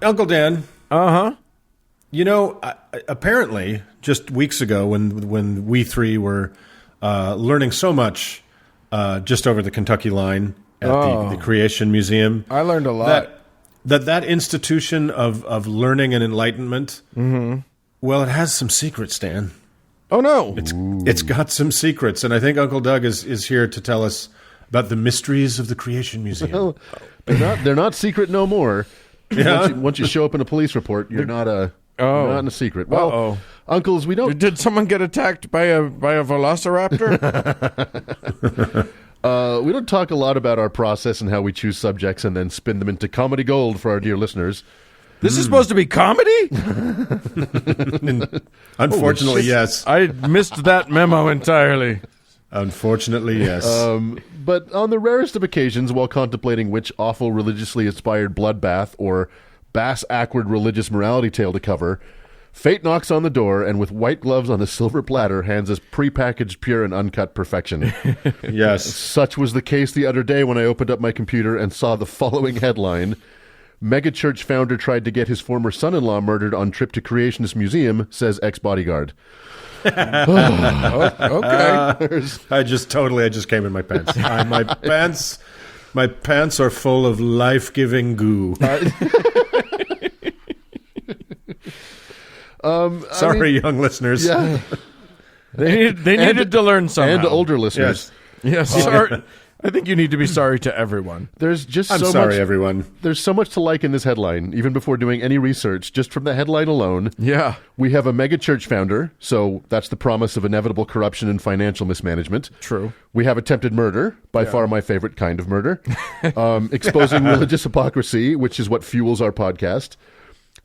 Uncle Dan. Uh-huh. You know, apparently, just weeks ago, when we three were learning so much just over the Kentucky line at the Creation Museum, I learned a lot. That institution of learning and enlightenment, well, it has some secrets, Dan. Oh, no. It's got some secrets, and I think Uncle Doug is here to tell us about the mysteries of the Creation Museum. Well, they're not secret no more. Yeah. Once you show up in a police report, you're not in a secret. Well, uncles, we don't. Did someone get attacked by a velociraptor? We don't talk a lot about our process and how we choose subjects and then spin them into comedy gold for our dear listeners. This is supposed to be comedy? Unfortunately, yes. I missed that memo entirely. Unfortunately, yes. But on the rarest of occasions, while contemplating which awful religiously inspired bloodbath or bass-ackward religious morality tale to cover, fate knocks on the door and with white gloves on a silver platter hands us prepackaged pure and uncut perfection. Yes. Such was the case the other day when I opened up my computer and saw the following headline: Megachurch founder tried to get his former son-in-law murdered on trip to Creationist Museum, says ex-bodyguard. Okay. I just came in my pants. My pants are full of life-giving goo. Sorry, young listeners. Yeah. They needed to learn something. And older listeners. Yes. Sorry. I think you need to be sorry to everyone. There's just I'm so sorry, much, everyone. There's so much to like in this headline, even before doing any research. Just from the headline alone, Yeah. we have a mega church founder, so that's the promise of inevitable corruption and financial mismanagement. True. We have attempted murder, by far my favorite kind of murder. Exposing religious hypocrisy, which is what fuels our podcast.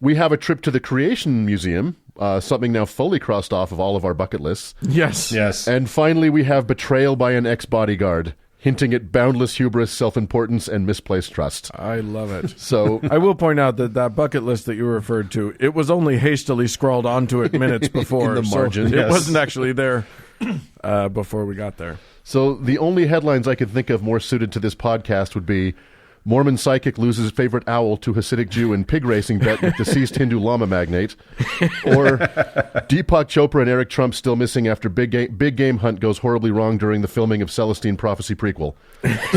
We have a trip to the Creation Museum, something now fully crossed off of all of our bucket lists. Yes. Yes. And finally, we have betrayal by an ex-bodyguard, hinting at boundless hubris, self-importance, and misplaced trust. I love it. So I will point out that bucket list that you referred to, it was only hastily scrawled onto it minutes before. In the margin, so yes. It wasn't actually there before we got there. So the only headlines I could think of more suited to this podcast would be Mormon psychic loses favorite owl to Hasidic Jew in pig racing bet with deceased Hindu llama magnate, or Deepak Chopra and Eric Trump still missing after big game hunt goes horribly wrong during the filming of Celestine Prophecy prequel.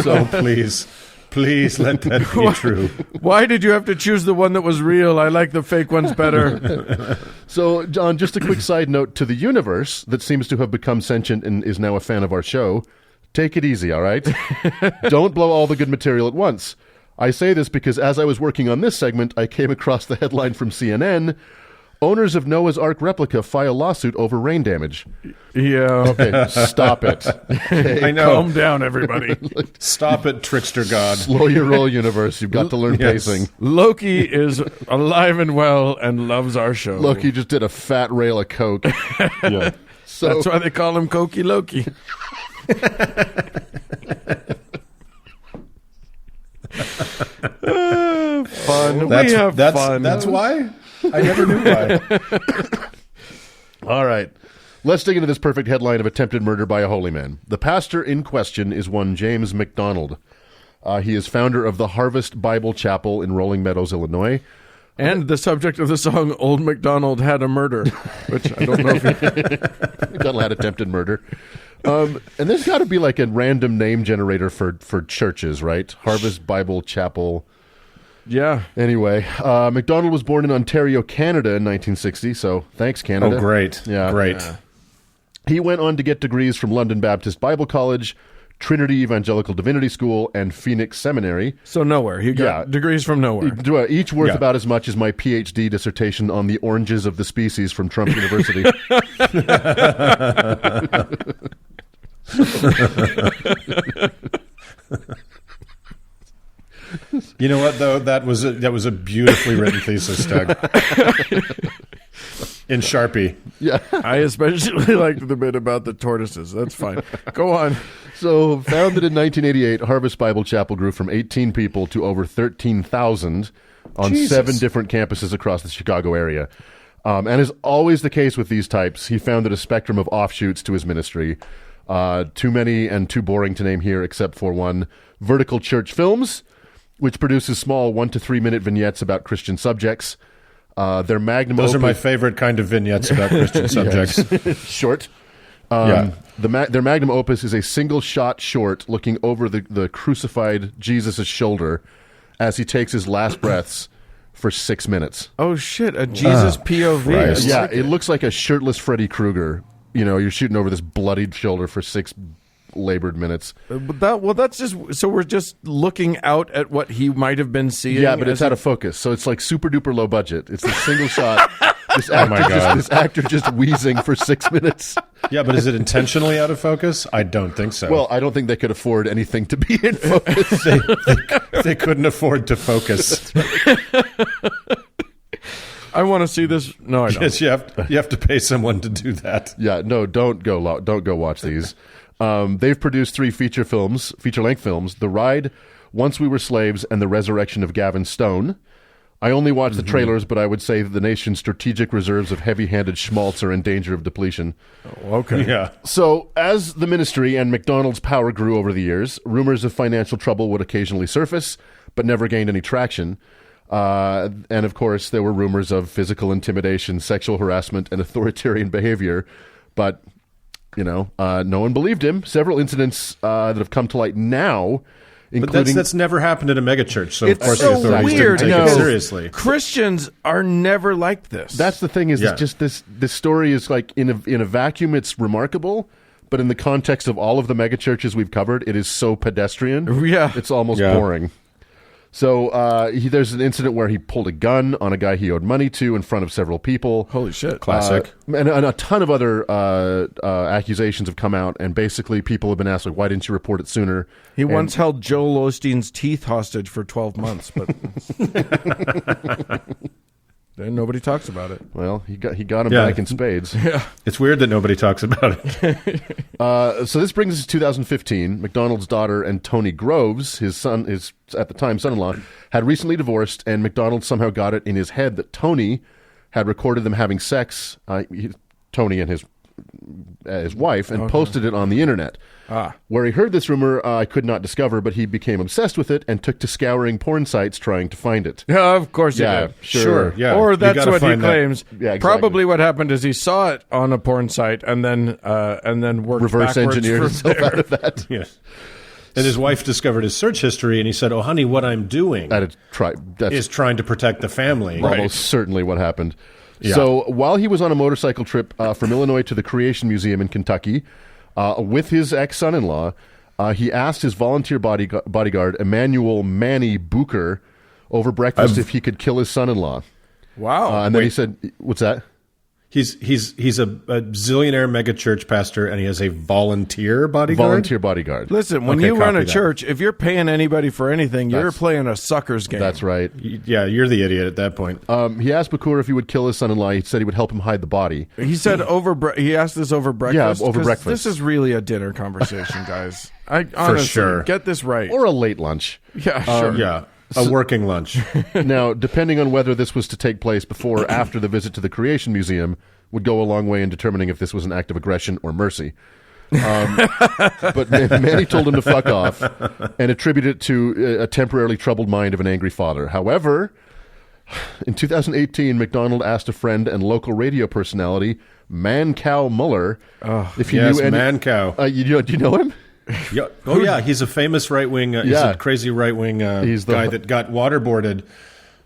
So please let that be true. Why did you have to choose the one that was real? I like the fake ones better. So, John, just a quick side note to the universe that seems to have become sentient and is now a fan of our show. Take it easy, all right? Don't blow all the good material at once. I say this because as I was working on this segment, I came across the headline from CNN, owners of Noah's Ark replica file lawsuit over rain damage. Yeah. Okay, stop it. Okay, I know. Calm down, everybody. Stop it, trickster god. slow your roll, universe. You've got to learn Yes. pacing. Loki is alive and well and loves our show. Loki just did a fat rail of coke. Yeah. So That's why they call him Koki Loki. Fun. We have fun. That's why? I never knew why. all right. Let's dig into this perfect headline of attempted murder by a holy man. The pastor in question is one James McDonald. He is founder of the Harvest Bible Chapel in Rolling Meadows, Illinois. And the subject of the song, Old MacDonald Had a Murder, which I don't know if you... McDonald had attempted murder. And there's got to be like a random name generator for churches, right? Harvest Bible Chapel. Yeah. Anyway, McDonald was born in Ontario, Canada in 1960, so thanks, Canada. Oh, great. Yeah. Great. Yeah. He went on to get degrees from London Baptist Bible College, Trinity Evangelical Divinity School, and Phoenix Seminary. So nowhere. He got degrees from nowhere. Each worth Yeah. about as much as my PhD dissertation on the oranges of the species from Trump University. You know what, though? That was a beautifully written thesis, Doug. In Sharpie. Yeah. I especially liked the bit about the tortoises. That's fine. Go on. So, founded in 1988, Harvest Bible Chapel grew from 18 people to over 13,000 on Jesus. 7 different campuses across the Chicago area. And as always the case with these types, he founded a spectrum of offshoots to his ministry. Too many and too boring to name here except for one. Vertical Church Films, which produces small 1 to 3 minute vignettes about Christian subjects. Their magnum Those opus, are my favorite kind of vignettes about Christian subjects. short. Yeah. Their magnum opus is a single shot short looking over the crucified Jesus' shoulder as he takes his last breaths for 6 minutes. Oh, shit. A Jesus POV. Christ. Yeah, it looks like a shirtless Freddy Krueger. You're shooting over this bloodied shoulder for 6 labored minutes. But that's just so we're just looking out at what he might have been seeing. Yeah, but it's out of focus, so it's like super duper low budget. It's a single shot. This actor, my God. this actor just wheezing for 6 minutes. Yeah, but is it intentionally out of focus? I don't think so. Well, I don't think they could afford anything to be in focus. they couldn't afford to focus. I want to see this. No, I don't. Yes, you have to pay someone to do that. Yeah, no, don't go watch these. They've produced 3 feature-length films: The Ride, Once We Were Slaves, and The Resurrection of Gavin Stone. I only watched the trailers, but I would say that the nation's strategic reserves of heavy-handed schmaltz are in danger of depletion. Oh, okay. Yeah. So, as the ministry and McDonald's power grew over the years, rumors of financial trouble would occasionally surface, but never gained any traction. And, of course, there were rumors of physical intimidation, sexual harassment, and authoritarian behavior. But, no one believed him. Several incidents that have come to light now, But including... that's never happened in a megachurch, so It's of course so the authorities weird. didn't take No. it seriously. Christians are never like this. That's the thing is, Yeah. it's just this story is like in a vacuum, it's remarkable, but in the context of all of the megachurches we've covered, it is so pedestrian. Yeah. It's almost Yeah. boring. So there's an incident where he pulled a gun on a guy he owed money to in front of several people. Holy shit. Classic. And a ton of other accusations have come out, and basically people have been asked, like, why didn't you report it sooner? He once held Joel Osteen's teeth hostage for 12 months, but then nobody talks about it. Well, he got him Yeah. back in spades. It's weird that nobody talks about it. So this brings us to 2015. McDonald's daughter and Tony Groves, his at the time son-in-law, had recently divorced, and McDonald somehow got it in his head that Tony had recorded them having sex, Tony and his wife, and posted it on the internet. Where he heard this rumor, I could not discover, but he became obsessed with it and took to scouring porn sites trying to find it. Yeah, of course Yeah, he did. sure. Yeah. Or You that's gotta what he find that. claims. Yeah, exactly. Probably what happened is he saw it on a porn site and then worked Reverse backwards engineered from himself there. out of that. Yes. And his wife discovered his search history, and he said, "Oh, honey, what I'm doing That's is trying to protect the family." almost certainly what happened. Yeah. So while he was on a motorcycle trip from Illinois to the Creation Museum in Kentucky with his ex-son-in-law, he asked his volunteer bodyguard, Emmanuel Manny Booker, over breakfast if he could kill his son-in-law. Wow. And then he said, what's that? He's a zillionaire megachurch pastor, and he has a volunteer bodyguard. Volunteer bodyguard. Listen, when Okay, you run copy a that. church, if you're paying anybody for anything, you're That's- playing a sucker's game. That's right. Yeah, you're the idiot at that point. He asked Booker if he would kill his son-in-law. He said he would help him hide the body. He said he asked this over breakfast. over 'Cause breakfast. This is really a dinner conversation, guys. I honestly, sure. get this right. Or a late lunch. Yeah, sure. Yeah, a working lunch. Now, depending on whether this was to take place before or after the visit to the Creation Museum, would go a long way in determining if this was an act of aggression or mercy. But Manny told him to fuck off and attributed it to a temporarily troubled mind of an angry father. However, in 2018, McDonald asked a friend and local radio personality, Mancow Muller, if he Yes, knew any... Mancow. Do you know him? Yeah. Oh, yeah, he's a famous right-wing, he's Yeah. a crazy right-wing He's the- guy that got waterboarded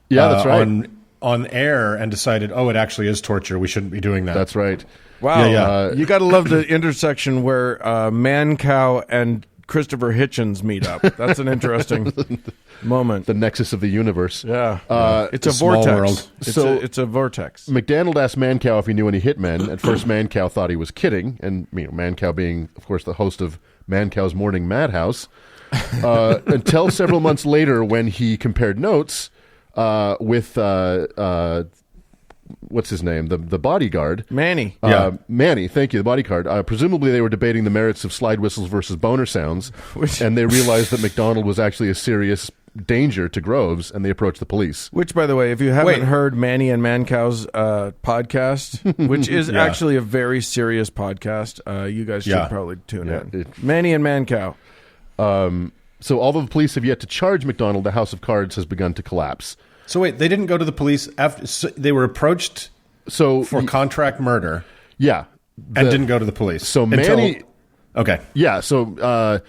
Yeah, that's right. on air and decided, oh, it actually is torture. We shouldn't be doing that. That's right. Wow. Yeah. You got to love the intersection where Mancow and Christopher Hitchens meet up. That's an interesting moment. The nexus of the universe. Yeah. It's a small vortex. world. It's a vortex. McDonald asked Mancow if he knew any hitmen. At first, Mancow thought he was kidding, and Mancow being, of course, the host of Mancow's Morning Madhouse, until several months later when he compared notes with what's his name, the bodyguard, Manny. Manny. Thank you, the bodyguard. Presumably, they were debating the merits of slide whistles versus boner sounds, and they realized that McDonald was actually a serious danger to Groves, and they approached the police. Which, by the way, if you haven't heard Manny and Mancow's podcast, which is actually a very serious podcast, you guys should probably tune in. Manny and Mancow. So although the police have yet to charge McDonald, the house of cards has begun to collapse. So wait, they didn't go to the police after they were approached for contract murder. Yeah. And didn't go to the police. So Manny... Okay. Yeah, so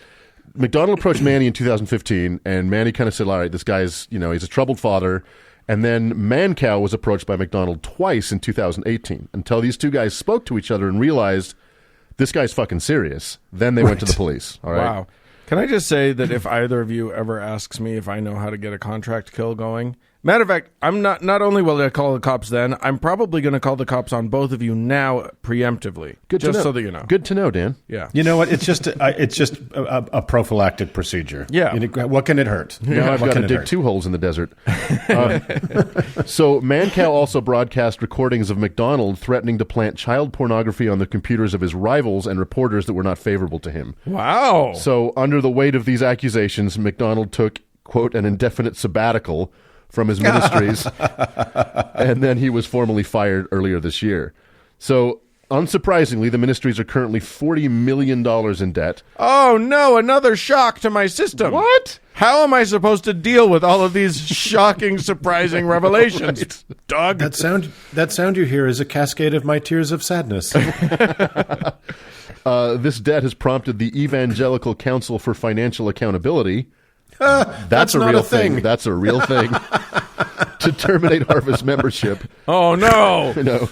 McDonald approached Manny in 2015, and Manny kind of said, all right, this guy's, he's a troubled father. And then Mancow was approached by McDonald twice in 2018 until these two guys spoke to each other and realized this guy's fucking serious. Then they went to the police. All right. Wow. Can I just say that if either of you ever asks me if I know how to get a contract kill going, matter of fact, I'm not only will I call the cops then, I'm probably going to call the cops on both of you now preemptively. Good to know. Just so that you know. Good to know, Dan. Yeah. You know what? It's just a prophylactic procedure. Yeah. What can it hurt? Now I've got to dig 2 holes in the desert. So Mancow also broadcast recordings of McDonald threatening to plant child pornography on the computers of his rivals and reporters that were not favorable to him. Wow. So under the weight of these accusations, McDonald took, quote, an indefinite sabbatical from his ministries, and then he was formally fired earlier this year. So, unsurprisingly, the ministries are currently $40 million in debt. Oh, no, another shock to my system. What? How am I supposed to deal with all of these shocking, surprising revelations? Right. Dog. That sound you hear is a cascade of my tears of sadness. This debt has prompted the Evangelical Council for Financial Accountability. That's a real thing. That's a real thing. To terminate Harvest membership. Oh, no. No.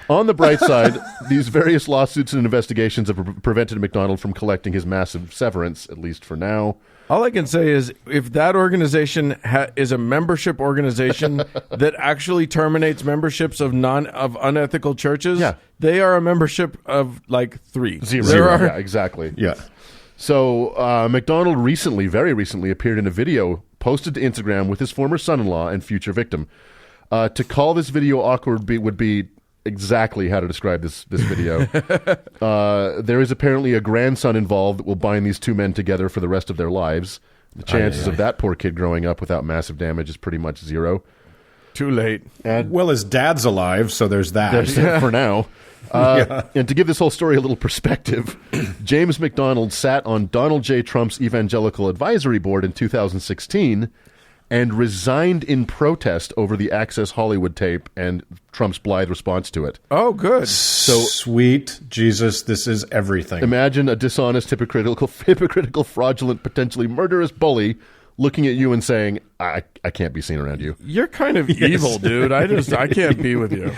On the bright side, these various lawsuits and investigations have prevented McDonald from collecting his massive severance, at least for now. All I can say is if that organization is a membership organization that actually terminates memberships of unethical churches, they are a membership of like 3. Zero. Yeah, exactly. Yeah. So McDonald very recently appeared in a video posted to Instagram with his former son-in-law and future victim. To call this video awkward would be exactly how to describe this video. There is apparently a grandson involved that will bind these two men together for the rest of their lives. The chances of that poor kid growing up without massive damage is pretty much 0. Too late. Well, his dad's alive, so there's that. There's that for now. And to give this whole story a little perspective, James McDonald sat on Donald J. Trump's Evangelical Advisory Board in 2016 and resigned in protest over the Access Hollywood tape and Trump's blithe response to it. Oh, good. So sweet Jesus, this is everything. Imagine a dishonest, hypocritical, fraudulent, potentially murderous bully looking at you and saying, I can't be seen around you. You're kind of evil, dude. I can't be with you.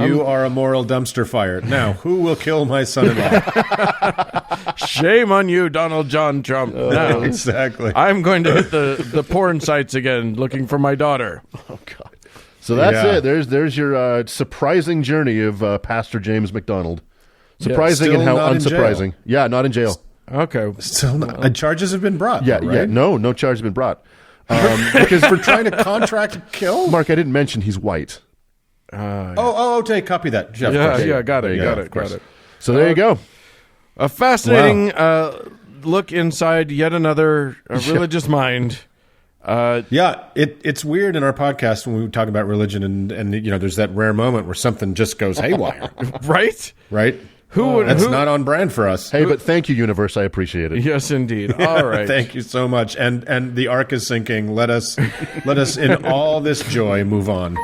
You are a moral dumpster fire. Now, who will kill my son-in-law? Shame on you, Donald John Trump. Now, exactly. I'm going to hit the porn sites again looking for my daughter. Oh, God. So that's it. There's your surprising journey of Pastor James McDonald. Surprising and how unsurprising. Yeah, not in jail. Okay. Still not, charges have been brought. Yeah, though, right? yeah. No charge has been brought. Because for trying to contract kill? Mark, I didn't mention he's white. Okay, copy that, Jeff. Yeah, got it. So there you go. A fascinating look inside yet another religious mind. It's weird in our podcast when we talk about religion and there's that rare moment where something just goes haywire. Right? That's not on brand for us. Hey, but thank you, universe. I appreciate it. Yes, indeed. All right. Thank you so much. And the ark is sinking. Let us in all this joy move on.